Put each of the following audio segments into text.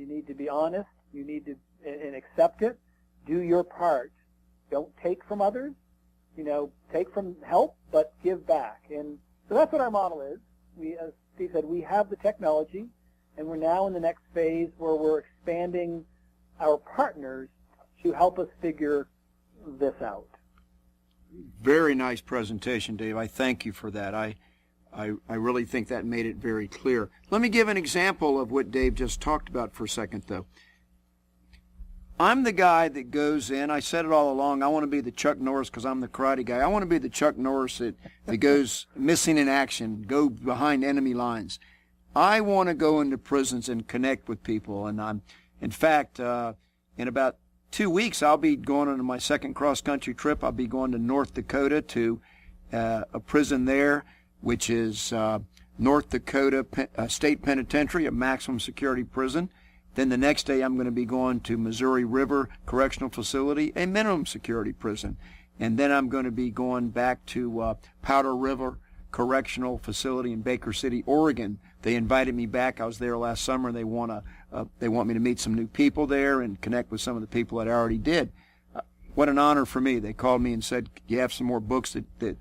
You need to be honest. You need to and accept it. Do your part. Don't take from others. Take from help, but give back. And so that's what our model is. We, as Steve said, we have the technology, and we're now in the next phase where we're expanding our partners to help us figure this out. Very nice presentation, Dave. I thank you for that. I really think that made it very clear. Let me give an example of what Dave just talked about for a second, though. I'm the guy that goes in, I said it all along, I want to be the Chuck Norris because I'm the karate guy. I want to be the Chuck Norris that goes missing in action, go behind enemy lines. I want to go into prisons and connect with people. And in fact, in about 2 weeks, I'll be going on my second cross-country trip. I'll be going to North Dakota to a prison there, which is North Dakota State Penitentiary, a maximum security prison. Then the next day I'm going to be going to Missouri River Correctional Facility, a minimum security prison. And then I'm going to be going back to Powder River Correctional Facility in Baker City, Oregon. They invited me back. I was there last summer. They want me to meet some new people there and connect with some of the people that I already did. What an honor for me. They called me and said, you have some more books that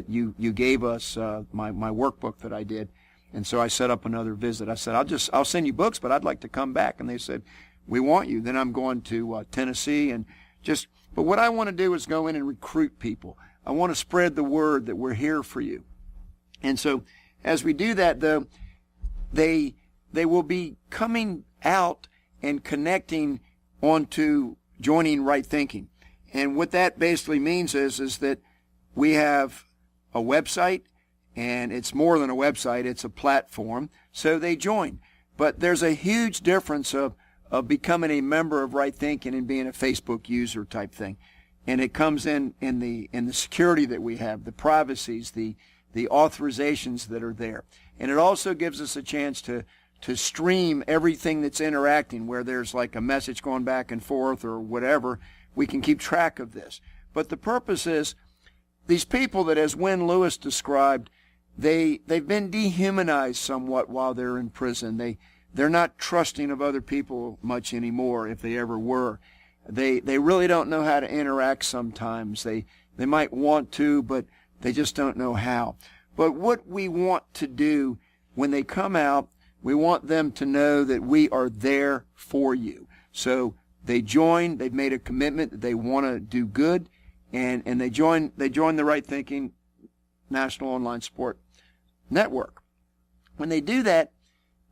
you gave us, my workbook that I did. And so I set up another visit. I said, I'll send you books, but I'd like to come back. And they said, we want you. Then I'm going to Tennessee but what I want to do is go in and recruit people. I want to spread the word that we're here for you. And so as we do that, though, they will be coming out and connecting onto joining Right Thinking. And what that basically means is that we have a website, and it's more than a website, it's a platform. So they join. But there's a huge difference of becoming a member of Right Thinking and being a Facebook user type thing. And it comes in the security that we have, the privacies, the authorizations that are there. And it also gives us a chance to stream everything that's interacting, where there's like a message going back and forth or whatever. We can keep track of this. But the purpose is, these people that, as Wynn Lewis described, they've been dehumanized somewhat while they're in prison. They're not trusting of other people much anymore, if they ever were. They really don't know how to interact sometimes. They might want to, but they just don't know how. But what we want to do when they come out, we want them to know that we are there for you. So they join, they've made a commitment that they want to do good, and they join the Right Thinking National Online Support Network. When they do that,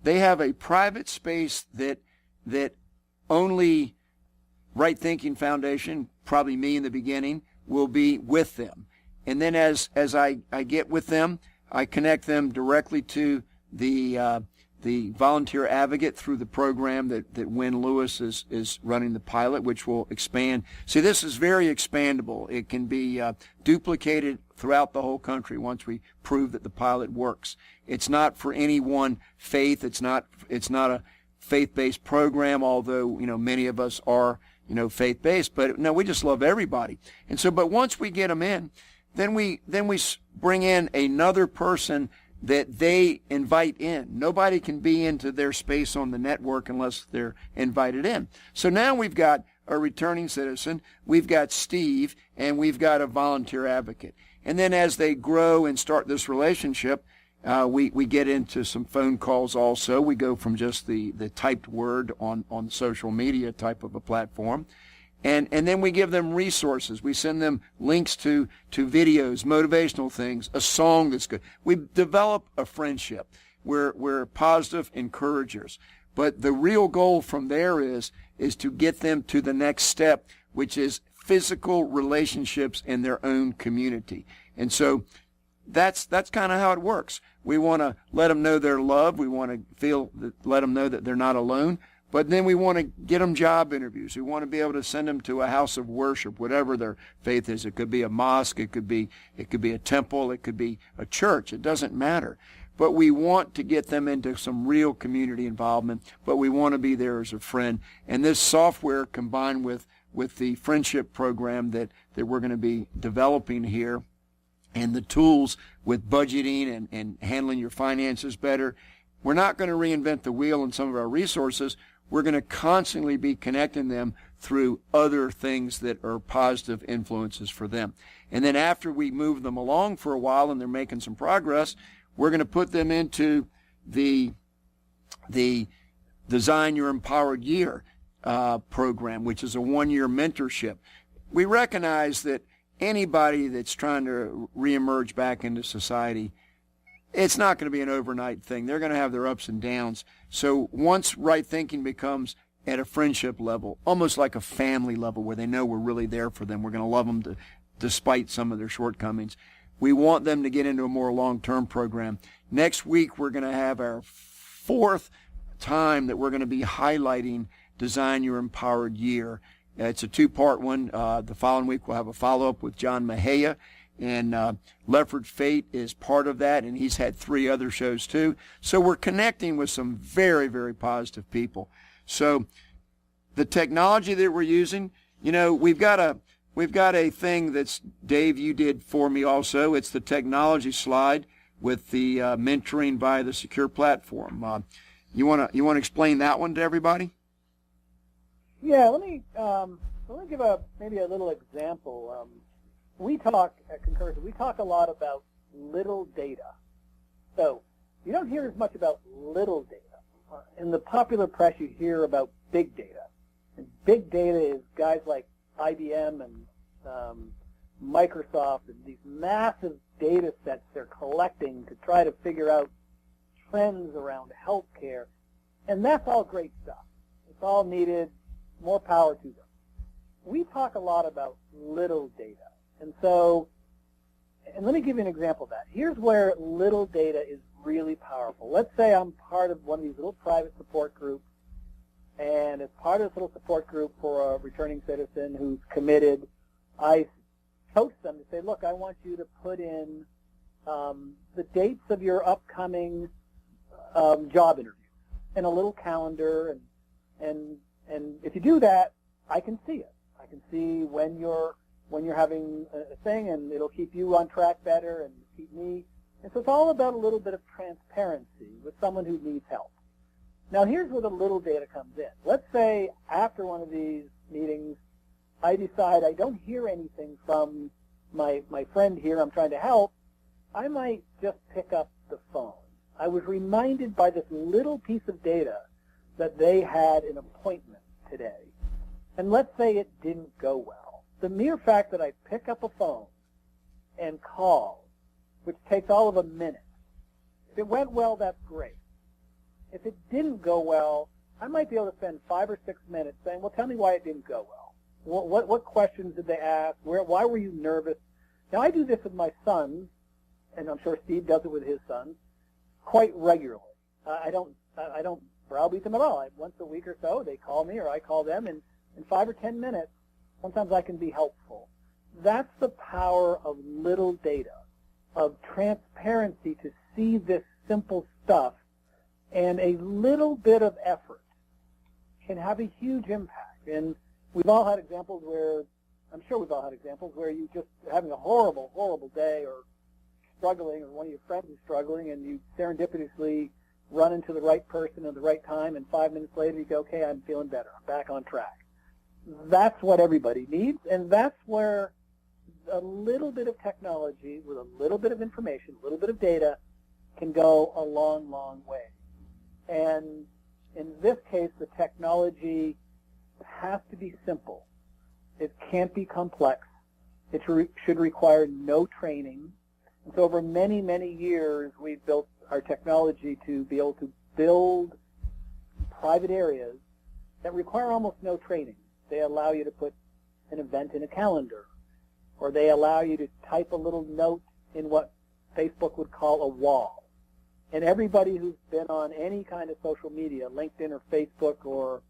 they have a private space that only Right Thinking Foundation, probably me in the beginning, will be with them. And then as I get with them, I connect them directly to the volunteer advocate through the program that Wynn Lewis is running, the pilot, which will expand. See, this is very expandable. It can be duplicated throughout the whole country once we prove that the pilot works. It's not for any one faith. It's not a faith-based program, although many of us are faith-based. But no, we just love everybody. And so, but once we get them in, then we bring in another person that they invite in. Nobody can be into their space on the network unless they're invited in. So now we've got a returning citizen, we've got Steve, and we've got a volunteer advocate. And then as they grow and start this relationship, we get into some phone calls also. We go from just the typed word on social media type of a platform. And then we give them resources. We send them links to videos, motivational things, a song that's good. We develop a friendship. We're positive encouragers. But the real goal from there is to get them to the next step, which is physical relationships in their own community. And so that's kind of how it works. We want to let them know they're loved. We want to let them know that they're not alone. But then we want to get them job interviews. We want to be able to send them to a house of worship, whatever their faith is. It could be a mosque, it could be a temple, it could be a church. It doesn't matter. But we want to get them into some real community involvement, but we want to be there as a friend. And this software, combined with the friendship program that we're going to be developing here, and the tools with budgeting and handling your finances better, we're not going to reinvent the wheel in some of our resources. We're going to constantly be connecting them through other things that are positive influences for them. And then after we move them along for a while and they're making some progress, we're going to put them into the Design Your Empowered Year program, which is a one-year mentorship. We recognize that anybody that's trying to reemerge back into society, it's not going to be an overnight thing. They're going to have their ups and downs. So once right thinking becomes at a friendship level, almost like a family level where they know we're really there for them, we're going to love them despite some of their shortcomings, we want them to get into a more long-term program. Next week, we're going to have our fourth time that we're going to be highlighting Design Your Empowered Year. It's a two-part one. The following week, we'll have a follow-up with John Mejia. And Lefford Fate is part of that, and he's had 3 other shows too. So we're connecting with some very, very positive people. So the technology that we're using, we've got a thing that's, Dave, you did for me also. It's the technology slide with the mentoring via the secure platform. You want to explain that one to everybody? Yeah, let me give maybe a little example. We talk at Concursion, we talk a lot about little data. So you don't hear as much about little data. In the popular press, you hear about big data. And big data is guys like IBM and Microsoft and these massive data sets they're collecting to try to figure out trends around healthcare. And that's all great stuff. It's all needed. More power to them. We talk a lot about little data. And let me give you an example of that. Here's where little data is really powerful. Let's say I'm part of one of these little private support groups, and as part of this little support group for a returning citizen who's committed, I coach them to say, look, I want you to put in the dates of your upcoming job interview in a little calendar, and if you do that, I can see it. I can see when you're having a thing, and it'll keep you on track better and keep me. And so it's all about a little bit of transparency with someone who needs help. Now here's where the little data comes in. Let's say after one of these meetings, I decide I don't hear anything from my friend here I'm trying to help. I might just pick up the phone. I was reminded by this little piece of data that they had an appointment today. And let's say it didn't go well. The mere fact that I pick up a phone and call, which takes all of a minute, if it went well, that's great. If it didn't go well, I might be able to spend 5 or 6 minutes saying, well, tell me why it didn't go well. What questions did they ask? Why were you nervous? Now, I do this with my sons, and I'm sure Steve does it with his sons, quite regularly. I don't browbeat them at all. Once a week or so, they call me or I call them, and in 5 or 10 minutes, sometimes I can be helpful. That's the power of little data, of transparency to see this simple stuff, and a little bit of effort can have a huge impact. And we've all had examples where, I'm sure we've all had examples where you just having a horrible, horrible day or struggling, or one of your friends is struggling, and you serendipitously run into the right person at the right time, and 5 minutes later you go, okay, I'm feeling better. I'm back on track. That's what everybody needs, and that's where a little bit of technology with a little bit of information, a little bit of data can go a long, long way. And in this case, the technology has to be simple. It can't be complex. It should require no training. And so over many, many years, we've built our technology to be able to build private areas that require almost no training. They allow you to put an event in a calendar, or they allow you to type a little note in what Facebook would call a wall. And everybody who's been on any kind of social media, LinkedIn or Facebook or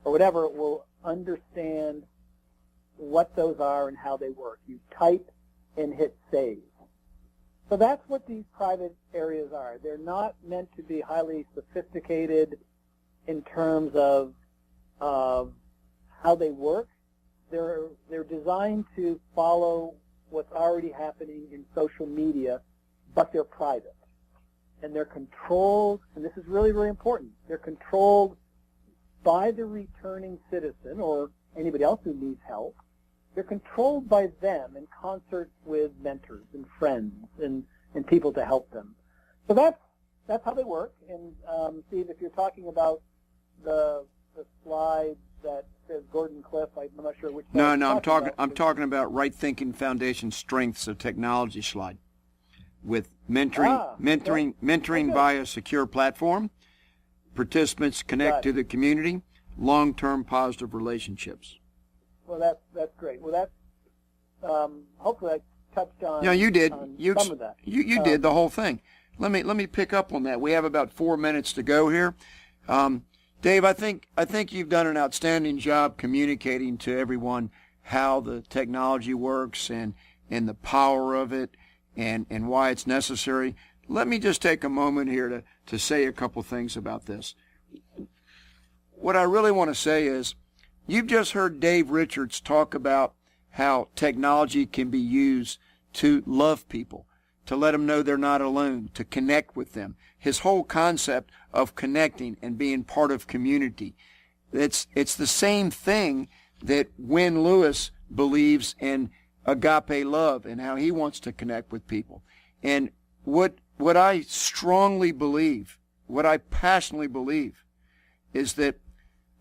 whatever, will understand what those are and how they work. You type and hit save. So that's what these private areas are. They're not meant to be highly sophisticated in terms of how they work. They're designed to follow what's already happening in social media, but they're private. and they're controlled, and this is really, really important, they're controlled by the returning citizen or anybody else who needs help. They're controlled by them in concert with mentors and friends and people to help them. So that's how they work. And Steve, if you're talking about the slide that says Gordon Cliff, I'm not sure which. No, I'm talking about Right Thinking Foundation Strengths of Technology slide, with mentoring via secure platform, participants connect to the community, long-term positive relationships. Well, that's great. Well, that's hopefully I touched on. Yeah, you did. Some of that. You did the whole thing. Let me pick up on that. We have about 4 minutes to go here. Dave, I think you've done an outstanding job communicating to everyone how the technology works and the power of it and why it's necessary. Let me just take a moment here to say a couple things about this. What I really want to say is, you've just heard Dave Richards talk about how technology can be used to love people, to let them know they're not alone, to connect with them. His whole concept of connecting and being part of community. It's the same thing that Wynn Lewis believes in agape love and how he wants to connect with people. And what I strongly believe, what I passionately believe, is that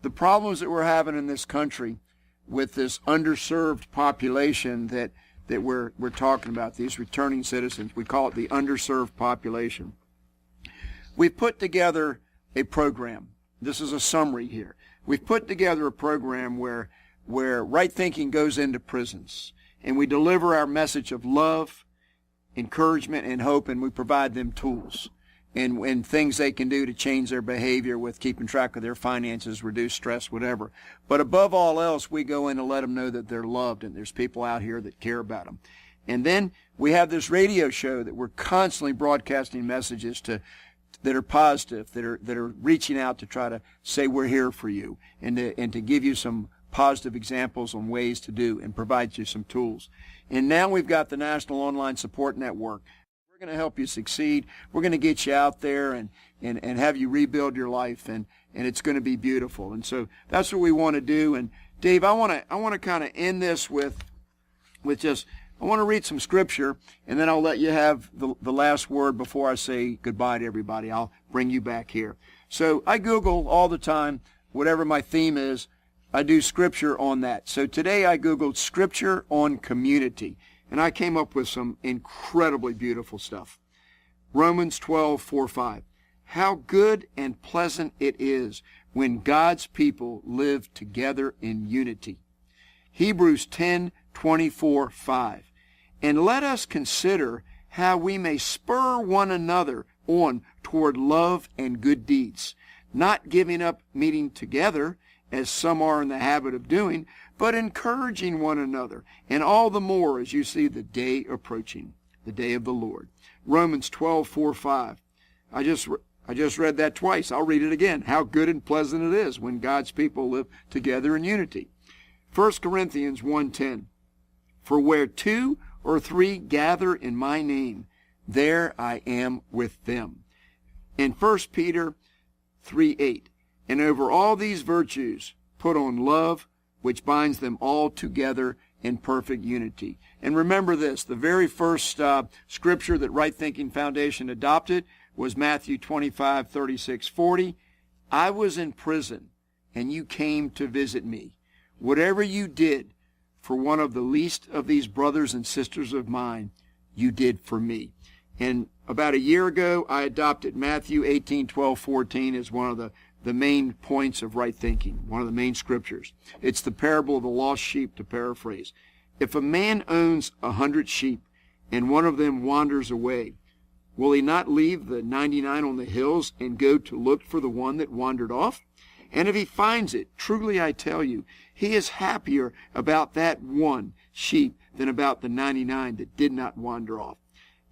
the problems that we're having in this country with this underserved population that we're talking about, these returning citizens, we call it the underserved population. We've put together a program. This is a summary here. We've put together a program where Right Thinking goes into prisons, and we deliver our message of love, encouragement, and hope, and we provide them tools and things they can do to change their behavior with keeping track of their finances, reduce stress, whatever. But above all else, we go in to let them know that they're loved and there's people out here that care about them. And then we have this radio show that we're constantly broadcasting messages to that are positive, that are reaching out to try to say we're here for you and to give you some positive examples on ways to do and provide you some tools. And now we've got the National Online Support Network. We're going to help you succeed. We're going to get you out there and have you rebuild your life, and it's going to be beautiful. And so that's what we want to do. And Dave, I want to kind of end this with just, I want to read some scripture, and then I'll let you have the last word before I say goodbye to everybody. I'll bring you back here. So I Google all the time, whatever my theme is, I do scripture on that. So today I Googled scripture on community, and I came up with some incredibly beautiful stuff. Romans 12:4-5. How good and pleasant it is when God's people live together in unity. Hebrews 10:24-5. And let us consider how we may spur one another on toward love and good deeds, not giving up meeting together, as some are in the habit of doing, but encouraging one another, and all the more as you see the day approaching, the day of the Lord. Romans 12:4-5. I just read that twice. I'll read it again. How good and pleasant it is when God's people live together in unity. 1 Corinthians 1:10. For where 2 or 3 gather in my name, there I am with them. And 1 Peter 3:8. And over all these virtues put on love, which binds them all together in perfect unity. And remember this, the very first scripture that Right Thinking Foundation adopted was Matthew 25:36-40. I was in prison, and you came to visit me. Whatever you did for one of the least of these brothers and sisters of mine, you did for me. And about a year ago, I adopted Matthew 18:12-14 as one of the main points of right thinking, one of the main scriptures. It's the parable of the lost sheep, to paraphrase. If a man owns 100 sheep and one of them wanders away, will he not leave the 99 on the hills and go to look for the one that wandered off? And if he finds it, truly I tell you, he is happier about that one sheep than about the 99 that did not wander off.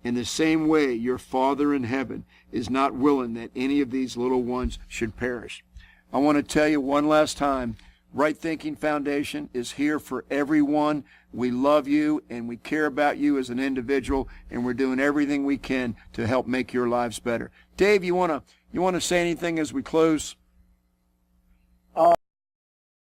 In the same way, your Father in heaven is not willing that any of these little ones should perish. I want to tell you one last time, Right Thinking Foundation is here for everyone. We love you and we care about you as an individual, and we're doing everything we can to help make your lives better. Dave, you want to say anything as we close?